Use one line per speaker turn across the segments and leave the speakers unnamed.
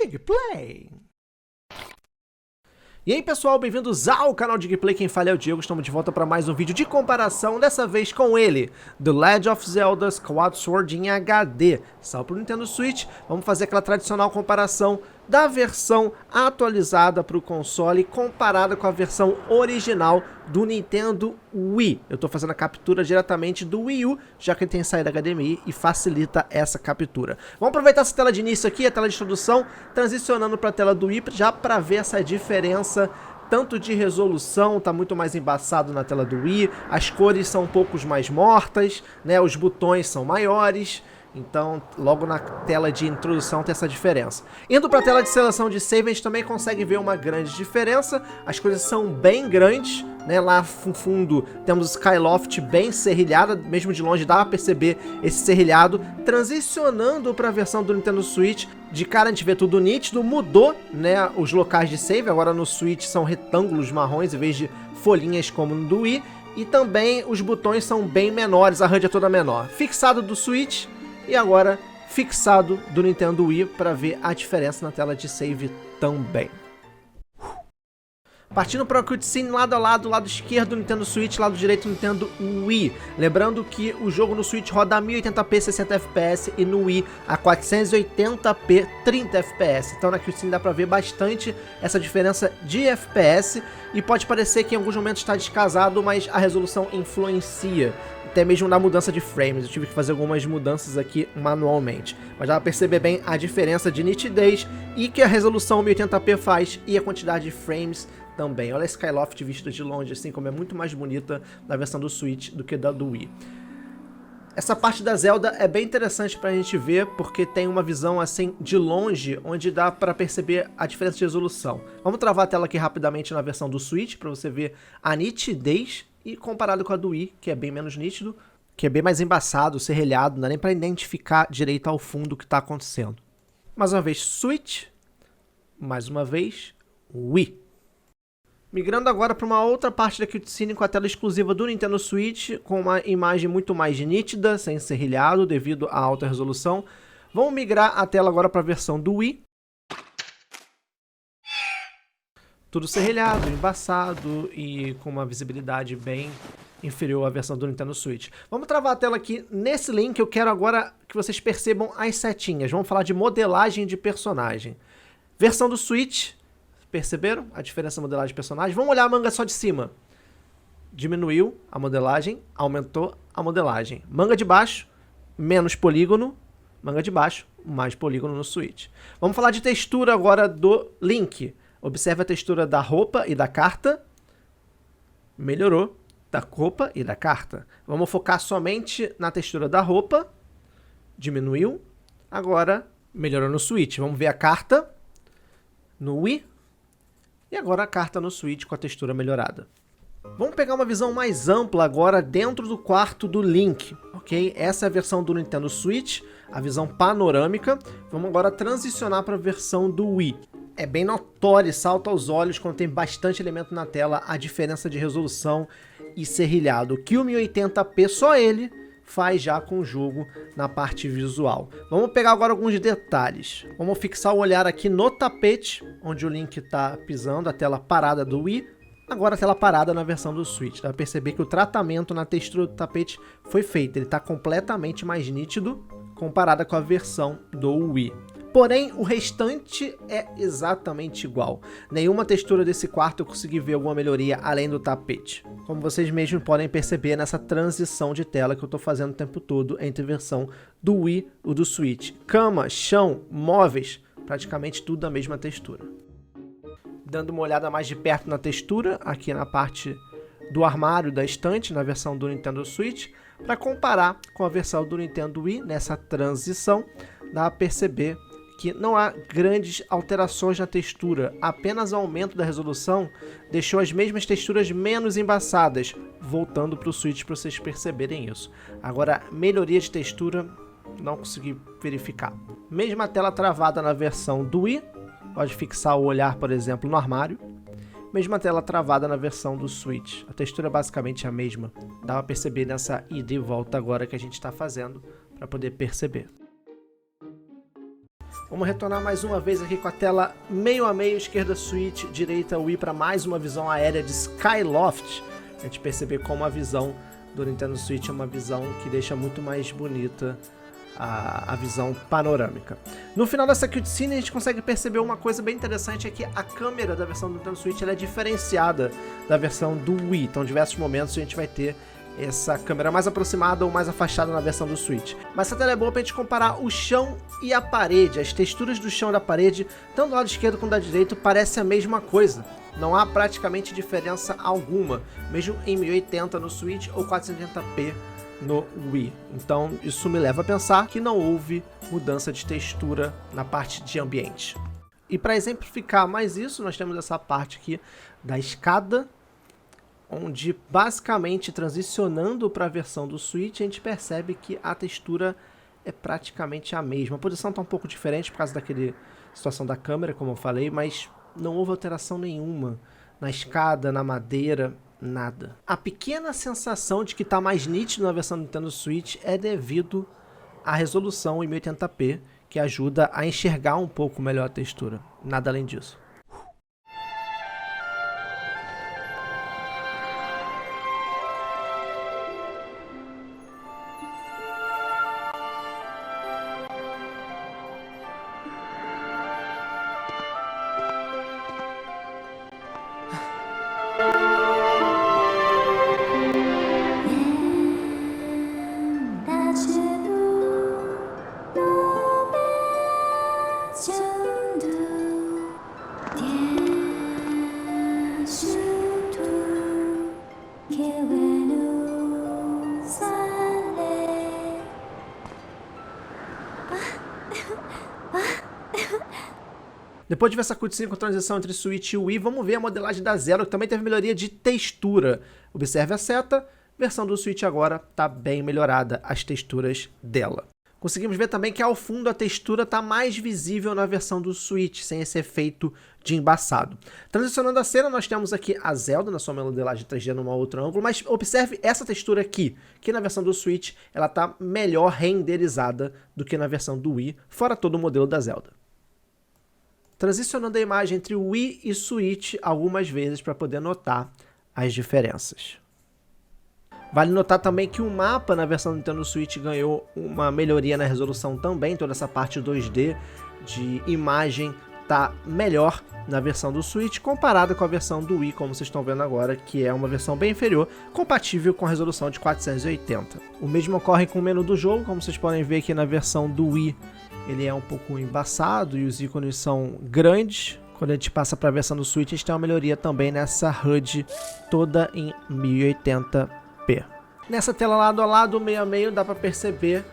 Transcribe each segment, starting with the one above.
Digplay. E aí pessoal, bem-vindos ao canal Digplay, quem fala é o Diego, estamos de volta para mais um vídeo de comparação, dessa vez com ele, The Legend of Zelda Skyward Sword em HD, saiu para o Nintendo Switch. Vamos fazer aquela tradicional comparação da versão atualizada para o console comparada com a versão original do Nintendo Wii. Eu estou fazendo a captura diretamente do Wii U, já que ele tem saída HDMI e facilita essa captura. Vamos aproveitar essa tela de início aqui, a tela de introdução, transicionando para a tela do Wii, já para ver essa diferença tanto de resolução, tá muito mais embaçado na tela do Wii, as cores são um pouco mais mortas, né? Os botões são maiores. Então, logo na tela de introdução tem essa diferença. Indo para a tela de seleção de save, a gente também consegue ver uma grande diferença. As coisas são bem grandes, né? Lá no fundo temos o Skyloft bem serrilhada, mesmo de longe dá para perceber esse serrilhado. Transicionando para a versão do Nintendo Switch, de cara a gente vê tudo nítido, mudou, né, os locais de save. Agora no Switch são retângulos marrons em vez de folhinhas como no do Wii. E também os botões são bem menores, a HUD é toda menor. Fixado do Switch. E agora, fixado do Nintendo Wii para ver a diferença na tela de save também. Partindo para o cutscene lado a lado, lado esquerdo do Nintendo Switch, lado direito do Nintendo Wii. Lembrando que o jogo no Switch roda a 1080p 60 fps e no Wii a 480p 30 fps. Então na cutscene dá para ver bastante essa diferença de FPS e pode parecer que em alguns momentos está descasado, mas a resolução influencia. Até mesmo na mudança de frames, eu tive que fazer algumas mudanças aqui manualmente. Mas dá para perceber bem a diferença de nitidez e que a resolução 1080p faz e a quantidade de frames também. Olha a Skyloft vista de longe, assim como é muito mais bonita na versão do Switch do que da do Wii. Essa parte da Zelda é bem interessante pra gente ver, porque tem uma visão assim de longe, onde dá pra perceber a diferença de resolução. Vamos travar a tela aqui rapidamente na versão do Switch, pra você ver a nitidez, e comparado com a do Wii, que é bem menos nítido, que é bem mais embaçado, serrilhado, não dá nem pra identificar direito ao fundo o que tá acontecendo. Mais uma vez Switch, mais uma vez Wii. Migrando agora para uma outra parte da cutscene com a tela exclusiva do Nintendo Switch, com uma imagem muito mais nítida, sem serrilhado, devido à alta resolução. Vamos migrar a tela agora para a versão do Wii. Tudo serrilhado, embaçado e com uma visibilidade bem inferior à versão do Nintendo Switch. Vamos travar a tela aqui. Nesse link eu quero agora que vocês percebam as setinhas. Vamos falar de modelagem de personagem. Versão do Switch. Perceberam a diferença da modelagem de personagem? Vamos olhar a manga só de cima. Diminuiu a modelagem, aumentou a modelagem. Manga de baixo, menos polígono. Manga de baixo, mais polígono no Switch. Vamos falar de textura agora do Link. Observe a textura da roupa e da carta. Melhorou. Da roupa e da carta. Vamos focar somente na textura da roupa. Diminuiu. Agora melhorou no Switch. Vamos ver a carta no Wii. E agora a carta no Switch com a textura melhorada. Vamos pegar uma visão mais ampla agora dentro do quarto do Link, ok? Essa é a versão do Nintendo Switch, a visão panorâmica. Vamos agora transicionar para a versão do Wii. É bem notório, salta aos olhos quando tem bastante elemento na tela, a diferença de resolução e serrilhado. Que o 1080p, só ele faz já com o jogo na parte visual. Vamos pegar agora alguns detalhes. Vamos fixar o olhar aqui no tapete, onde o Link está pisando, a tela parada do Wii. Agora a tela parada na versão do Switch. Dá para perceber que o tratamento na textura do tapete foi feito. Ele está completamente mais nítido comparada com a versão do Wii. Porém, o restante é exatamente igual. Nenhuma textura desse quarto eu consegui ver alguma melhoria além do tapete. Como vocês mesmos podem perceber nessa transição de tela que eu estou fazendo o tempo todo entre a versão do Wii e do Switch. Cama, chão, móveis, praticamente tudo da mesma textura. Dando uma olhada mais de perto na textura, aqui na parte do armário da estante, na versão do Nintendo Switch, para comparar com a versão do Nintendo Wii, nessa transição, dá para perceber que não há grandes alterações na textura, apenas o aumento da resolução deixou as mesmas texturas menos embaçadas, voltando para o Switch para vocês perceberem isso. Agora, melhoria de textura, não consegui verificar. Mesma tela travada na versão do Wii, pode fixar o olhar, por exemplo, no armário. Mesma tela travada na versão do Switch, a textura é basicamente a mesma. Dá para perceber nessa ida e volta agora que a gente está fazendo, para poder perceber. Vamos retornar mais uma vez aqui com a tela meio a meio, esquerda Switch, direita Wii, para mais uma visão aérea de Skyloft. A gente perceber como a visão do Nintendo Switch é uma visão que deixa muito mais bonita a visão panorâmica. No final dessa cutscene a gente consegue perceber uma coisa bem interessante, é que a câmera da versão do Nintendo Switch ela é diferenciada da versão do Wii. Então em diversos momentos a gente vai ter essa câmera mais aproximada ou mais afastada na versão do Switch. Mas essa tela é boa pra gente comparar o chão e a parede. As texturas do chão e da parede, tanto do lado esquerdo quanto do lado direito, parece a mesma coisa. Não há praticamente diferença alguma, mesmo em 1080 no Switch ou 480p no Wii. Então isso me leva a pensar que não houve mudança de textura na parte de ambiente. E para exemplificar mais isso, nós temos essa parte aqui da escada, onde basicamente transicionando para a versão do Switch a gente percebe que a textura é praticamente a mesma. A posição está um pouco diferente por causa daquela situação da câmera, como eu falei, mas não houve alteração nenhuma na escada, na madeira, nada. A pequena sensação de que está mais nítido na versão do Nintendo Switch é devido à resolução em 1080p, que ajuda a enxergar um pouco melhor a textura. Nada além disso. Depois de ver essa cutscene com transição entre Switch e Wii, vamos ver a modelagem da Zelda, que também teve melhoria de textura. Observe a seta, versão do Switch agora está bem melhorada, as texturas dela. Conseguimos ver também que ao fundo a textura está mais visível na versão do Switch, sem esse efeito de embaçado. Transicionando a cena, nós temos aqui a Zelda na sua modelagem 3D num outro ângulo, mas observe essa textura aqui, que na versão do Switch ela está melhor renderizada do que na versão do Wii, fora todo o modelo da Zelda. Transicionando a imagem entre Wii e Switch algumas vezes para poder notar as diferenças. Vale notar também que o mapa na versão do Nintendo Switch ganhou uma melhoria na resolução também, toda essa parte 2D de imagem está melhor na versão do Switch comparada com a versão do Wii, como vocês estão vendo agora, que é uma versão bem inferior, compatível com a resolução de 480. O mesmo ocorre com o menu do jogo, como vocês podem ver aqui na versão do Wii, ele é um pouco embaçado e os ícones são grandes. Quando a gente passa para a versão do Switch, a gente tem uma melhoria também nessa HUD toda em 1080p. Nessa tela lado a lado, meio a meio, dá para perceber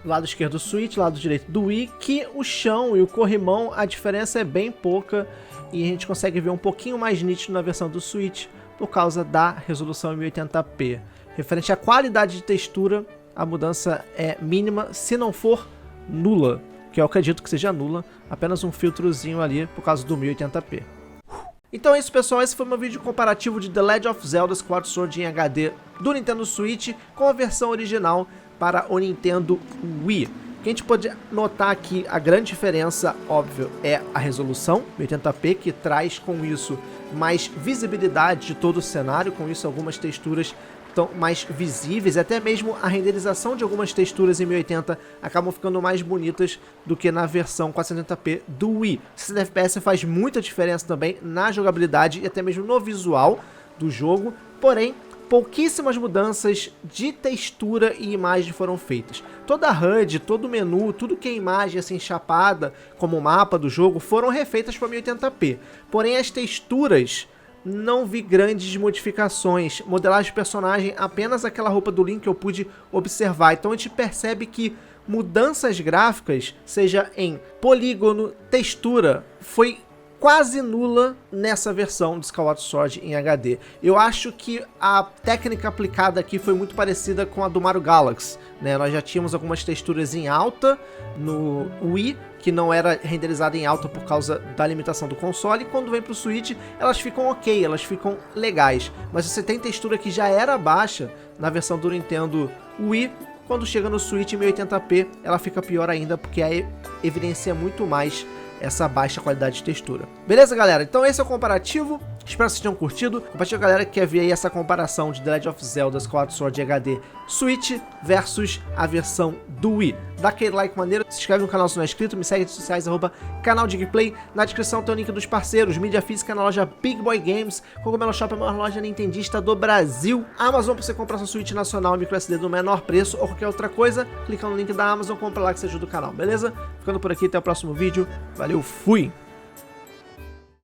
lado esquerdo do Switch, lado direito do Wii, que o chão e o corrimão, a diferença é bem pouca e a gente consegue ver um pouquinho mais nítido na versão do Switch por causa da resolução em 1080p. Referente à qualidade de textura, a mudança é mínima, se não for nula, que eu acredito que seja nula, apenas um filtrozinho ali por causa do 1080p. Então é isso, pessoal, esse foi meu vídeo comparativo de The Legend of Zelda Skyward Sword em HD do Nintendo Switch com a versão original para o Nintendo Wii. O que a gente pode notar aqui, a grande diferença, óbvio, é a resolução 1080p, que traz com isso mais visibilidade de todo o cenário, com isso algumas texturas estão mais visíveis, até mesmo a renderização de algumas texturas em 1080 acabam ficando mais bonitas do que na versão 480p do Wii. 60 FPS faz muita diferença também na jogabilidade e até mesmo no visual do jogo, porém pouquíssimas mudanças de textura e imagem foram feitas. Toda a HUD, todo o menu, tudo que é imagem assim chapada, como o mapa do jogo, foram refeitas para 1080p. Porém as texturas não vi grandes modificações. Modelagem de personagem, apenas aquela roupa do Link que eu pude observar. Então a gente percebe que mudanças gráficas, seja em polígono, textura, foi quase nula nessa versão de Skyward Sword em HD. Eu acho que a técnica aplicada aqui foi muito parecida com a do Mario Galaxy, né? Nós já tínhamos algumas texturas em alta no Wii, que não era renderizada em alta por causa da limitação do console, e quando vem pro Switch elas ficam ok, elas ficam legais. Mas você tem textura que já era baixa na versão do Nintendo Wii, quando chega no Switch em 1080p, ela fica pior ainda, porque aí evidencia muito mais essa baixa qualidade de textura. Beleza, galera? Então esse é o comparativo. Espero que vocês tenham curtido. Compartilha com a galera que quer ver aí essa comparação de The Legend of Zelda Skyward Sword HD Switch versus a versão do Wii. Dá aquele like maneiro, se inscreve no canal se não é inscrito, me segue nas redes sociais, @canal de gameplay. Na descrição tem o link dos parceiros, mídia física na loja Big Boy Games, Cogumelo Shop é a maior loja nintendista do Brasil, Amazon para você comprar sua Switch nacional e microSD do menor preço ou qualquer outra coisa, clica no link da Amazon, compra lá que você ajuda o canal, beleza? Ficando por aqui, até o próximo vídeo, valeu, fui!